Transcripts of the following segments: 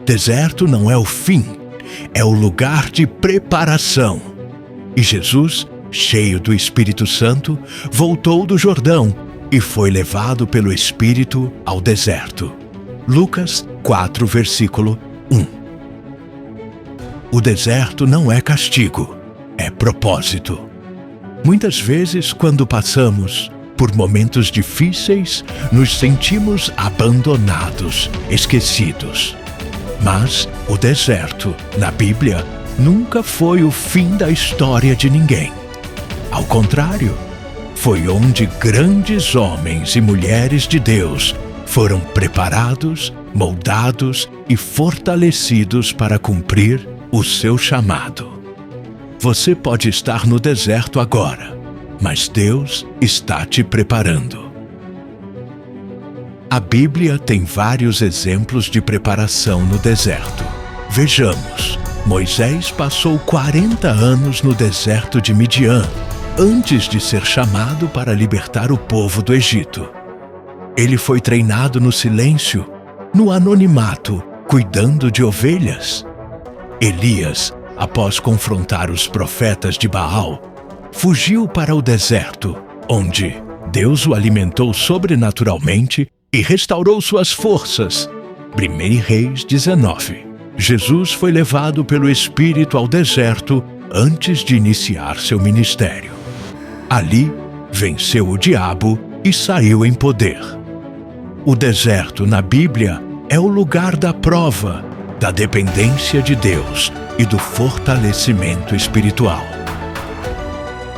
deserto não é o fim, é o lugar de preparação. E Jesus, cheio do Espírito Santo, voltou do Jordão e foi levado pelo Espírito ao deserto. Lucas 4, versículo 1. O deserto não é castigo, é propósito. Muitas vezes, quando passamos por momentos difíceis, nos sentimos abandonados, esquecidos. Mas o deserto, na Bíblia, nunca foi o fim da história de ninguém. Ao contrário, foi onde grandes homens e mulheres de Deus foram preparados, moldados e fortalecidos para cumprir o seu chamado. Você pode estar no deserto agora, mas Deus está te preparando. A Bíblia tem vários exemplos de preparação no deserto. Vejamos, Moisés passou 40 anos no deserto de Midian, antes de ser chamado para libertar o povo do Egito. Ele foi treinado no silêncio, no anonimato, cuidando de ovelhas. Elias, após confrontar os profetas de Baal, fugiu para o deserto, onde Deus o alimentou sobrenaturalmente e restaurou suas forças. 1 Reis 19. Jesus foi levado pelo Espírito ao deserto antes de iniciar seu ministério. Ali, venceu o diabo e saiu em poder. O deserto na Bíblia é o lugar da prova, da dependência de Deus e do fortalecimento espiritual.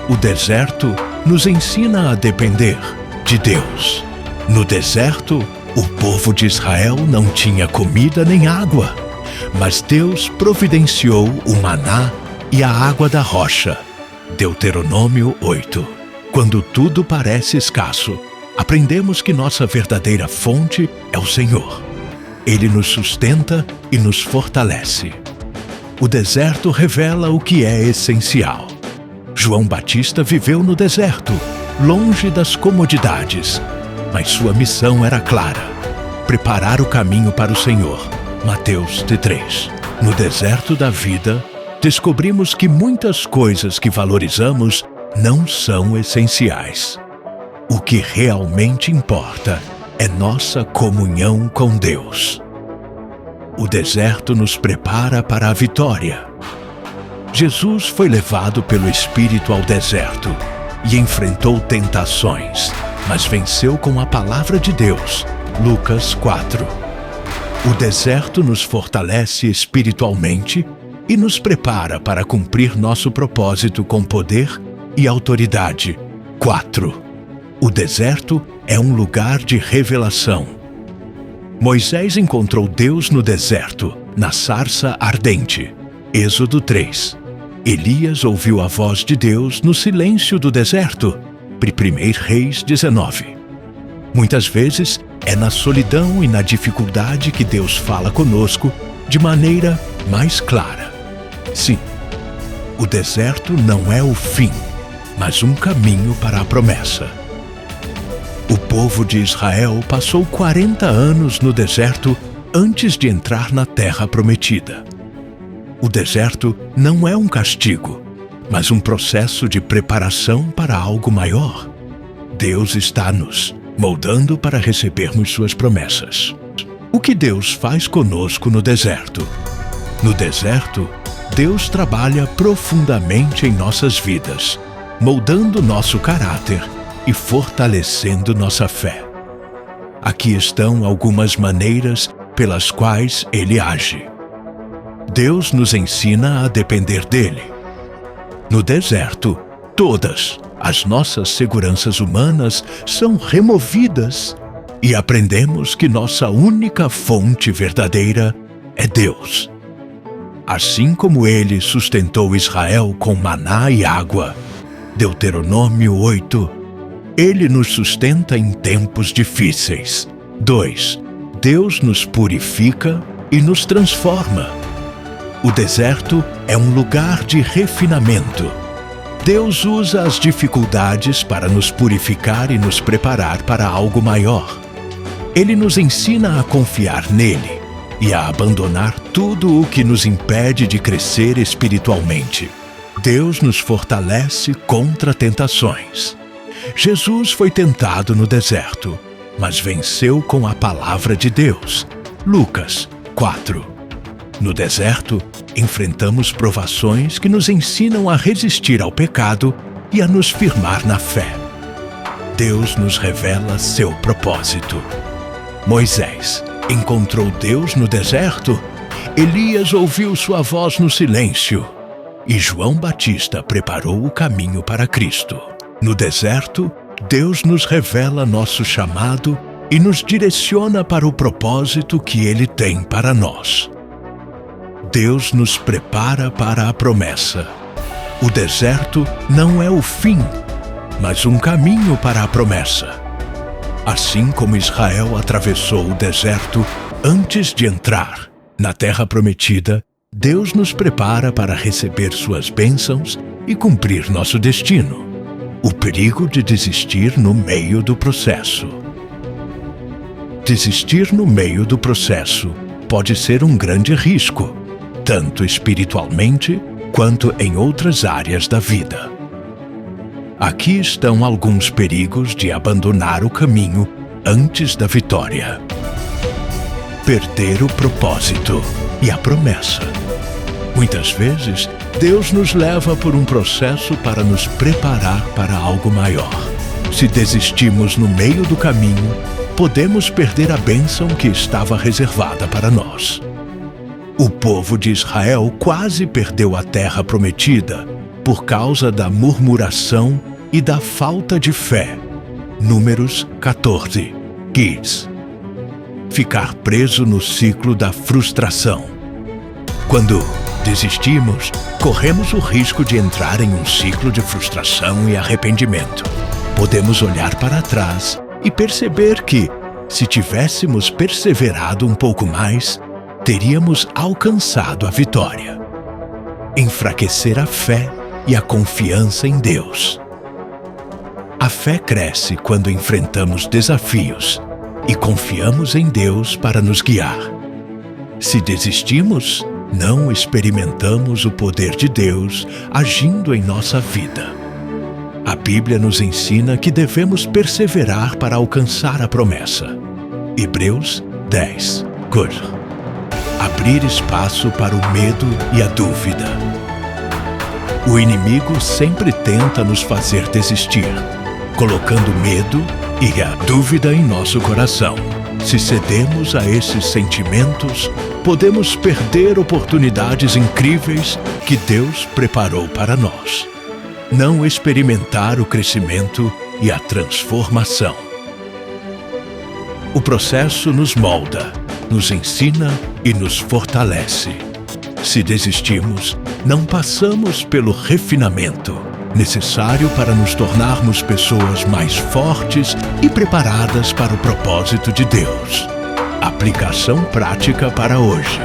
O deserto nos ensina a depender de Deus. No deserto, o povo de Israel não tinha comida nem água, mas Deus providenciou o maná e a água da rocha. Deuteronômio 8. Quando tudo parece escasso, aprendemos que nossa verdadeira fonte é o Senhor. Ele nos sustenta e nos fortalece. O deserto revela o que é essencial. João Batista viveu no deserto, longe das comodidades, mas sua missão era clara: preparar o caminho para o Senhor. Mateus 3. No deserto da vida, descobrimos que muitas coisas que valorizamos não são essenciais. O que realmente importa é nossa comunhão com Deus. O deserto nos prepara para a vitória. Jesus foi levado pelo Espírito ao deserto e enfrentou tentações, mas venceu com a palavra de Deus. Lucas 4. O deserto nos fortalece espiritualmente e nos prepara para cumprir nosso propósito com poder e autoridade. 4. O deserto é um lugar de revelação. Moisés encontrou Deus no deserto, na sarça ardente. Êxodo 3. Elias ouviu a voz de Deus no silêncio do deserto. 1 Reis 19. Muitas vezes é na solidão e na dificuldade que Deus fala conosco de maneira mais clara. Sim, o deserto não é o fim, mas um caminho para a promessa. O povo de Israel passou 40 anos no deserto antes de entrar na terra prometida. O deserto não é um castigo, mas um processo de preparação para algo maior. Deus está nos moldando para recebermos suas promessas. O que Deus faz conosco no deserto? No deserto, Deus trabalha profundamente em nossas vidas, moldando nosso caráter e fortalecendo nossa fé. Aqui estão algumas maneiras pelas quais Ele age. Deus nos ensina a depender dEle. No deserto, todas as nossas seguranças humanas são removidas e aprendemos que nossa única fonte verdadeira é Deus. Assim como Ele sustentou Israel com maná e água, Deuteronômio 8, Ele nos sustenta em tempos difíceis. 2. Deus nos purifica e nos transforma. O deserto é um lugar de refinamento. Deus usa as dificuldades para nos purificar e nos preparar para algo maior. Ele nos ensina a confiar nele, e a abandonar tudo o que nos impede de crescer espiritualmente. Deus nos fortalece contra tentações. Jesus foi tentado no deserto, mas venceu com a palavra de Deus. Lucas 4. No deserto, enfrentamos provações que nos ensinam a resistir ao pecado e a nos firmar na fé. Deus nos revela seu propósito. Moisés encontrou Deus no deserto, Elias ouviu sua voz no silêncio e João Batista preparou o caminho para Cristo. No deserto, Deus nos revela nosso chamado e nos direciona para o propósito que Ele tem para nós. Deus nos prepara para a promessa. O deserto não é o fim, mas um caminho para a promessa. Assim como Israel atravessou o deserto antes de entrar na terra prometida, Deus nos prepara para receber suas bênçãos e cumprir nosso destino. O perigo de desistir no meio do processo. Desistir no meio do processo pode ser um grande risco, tanto espiritualmente quanto em outras áreas da vida. Aqui estão alguns perigos de abandonar o caminho antes da vitória. Perder o propósito e a promessa. Muitas vezes, Deus nos leva por um processo para nos preparar para algo maior. Se desistimos no meio do caminho, podemos perder a bênção que estava reservada para nós. O povo de Israel quase perdeu a terra prometida por causa da murmuração e da falta de fé. Números 14. Kids. Ficar preso no ciclo da frustração. Quando desistimos, corremos o risco de entrar em um ciclo de frustração e arrependimento. Podemos olhar para trás e perceber que, se tivéssemos perseverado um pouco mais, teríamos alcançado a vitória. Enfraquecer a fé e a confiança em Deus. A fé cresce quando enfrentamos desafios e confiamos em Deus para nos guiar. Se desistimos, não experimentamos o poder de Deus agindo em nossa vida. A Bíblia nos ensina que devemos perseverar para alcançar a promessa. Hebreus 10. Abrir espaço para o medo e a dúvida. O inimigo sempre tenta nos fazer desistir, colocando medo e a dúvida em nosso coração. Se cedemos a esses sentimentos, podemos perder oportunidades incríveis que Deus preparou para nós. Não experimentar o crescimento e a transformação. O processo nos molda, nos ensina e nos fortalece. Se desistimos, não passamos pelo refinamento necessário para nos tornarmos pessoas mais fortes e preparadas para o propósito de Deus. Aplicação prática para hoje.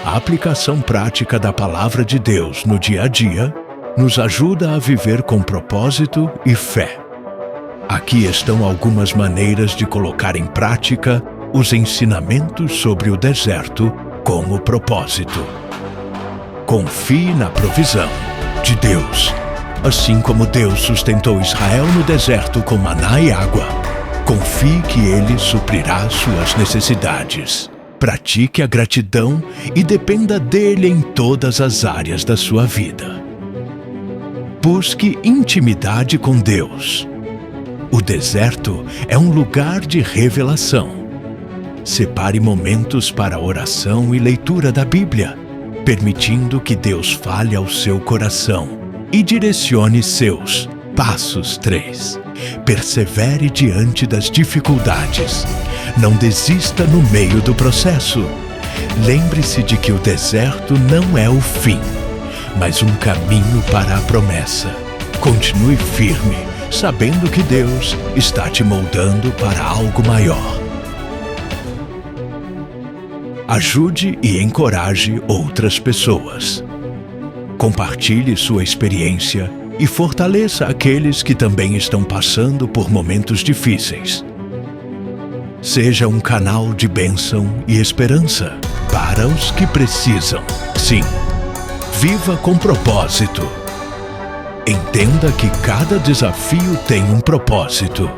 A aplicação prática da Palavra de Deus no dia a dia nos ajuda a viver com propósito e fé. Aqui estão algumas maneiras de colocar em prática os ensinamentos sobre o deserto como propósito. Confie na provisão de Deus. Assim como Deus sustentou Israel no deserto com maná e água, confie que Ele suprirá suas necessidades. Pratique a gratidão e dependa dEle em todas as áreas da sua vida. Busque intimidade com Deus. O deserto é um lugar de revelação. Separe momentos para oração e leitura da Bíblia, permitindo que Deus fale ao seu coração e direcione seus passos. 3. Persevere diante das dificuldades. Não desista no meio do processo. Lembre-se de que o deserto não é o fim, mas um caminho para a promessa. Continue firme, sabendo que Deus está te moldando para algo maior. Ajude e encoraje outras pessoas. Compartilhe sua experiência e fortaleça aqueles que também estão passando por momentos difíceis. Seja um canal de bênção e esperança para os que precisam. Sim, viva com propósito. Entenda que cada desafio tem um propósito.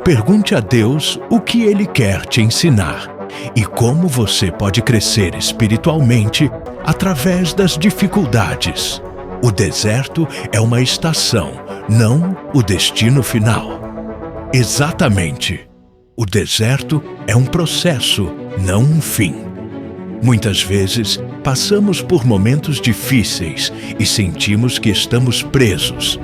Pergunte a Deus o que Ele quer te ensinar e como você pode crescer espiritualmente através das dificuldades. O deserto é uma estação, não o destino final. Exatamente. O deserto é um processo, não um fim. Muitas vezes, passamos por momentos difíceis e sentimos que estamos presos.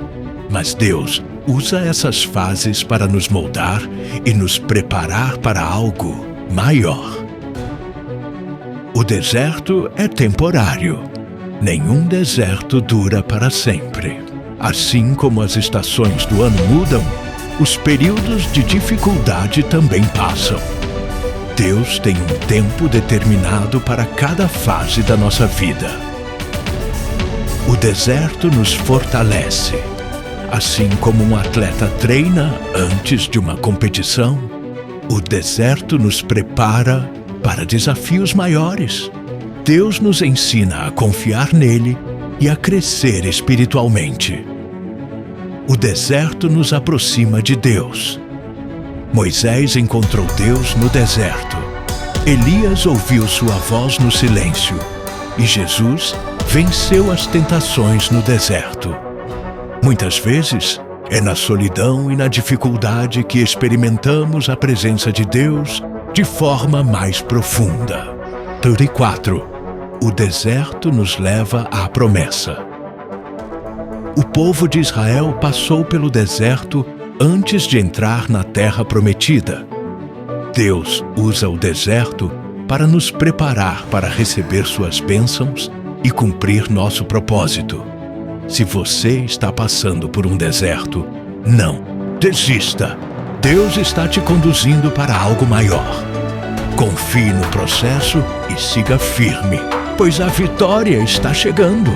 Mas Deus usa essas fases para nos moldar e nos preparar para algo maior. O deserto é temporário. Nenhum deserto dura para sempre. Assim como as estações do ano mudam, os períodos de dificuldade também passam. Deus tem um tempo determinado para cada fase da nossa vida. O deserto nos fortalece. Assim como um atleta treina antes de uma competição, o deserto nos prepara para desafios maiores. Deus nos ensina a confiar nele e a crescer espiritualmente. O deserto nos aproxima de Deus. Moisés encontrou Deus no deserto. Elias ouviu sua voz no silêncio. E Jesus venceu as tentações no deserto. Muitas vezes, é na solidão e na dificuldade que experimentamos a presença de Deus de forma mais profunda. 34. O deserto nos leva à promessa. O povo de Israel passou pelo deserto antes de entrar na terra prometida. Deus usa o deserto para nos preparar para receber suas bênçãos e cumprir nosso propósito. Se você está passando por um deserto, não desista. Deus está te conduzindo para algo maior. Confie no processo e siga firme, pois a vitória está chegando.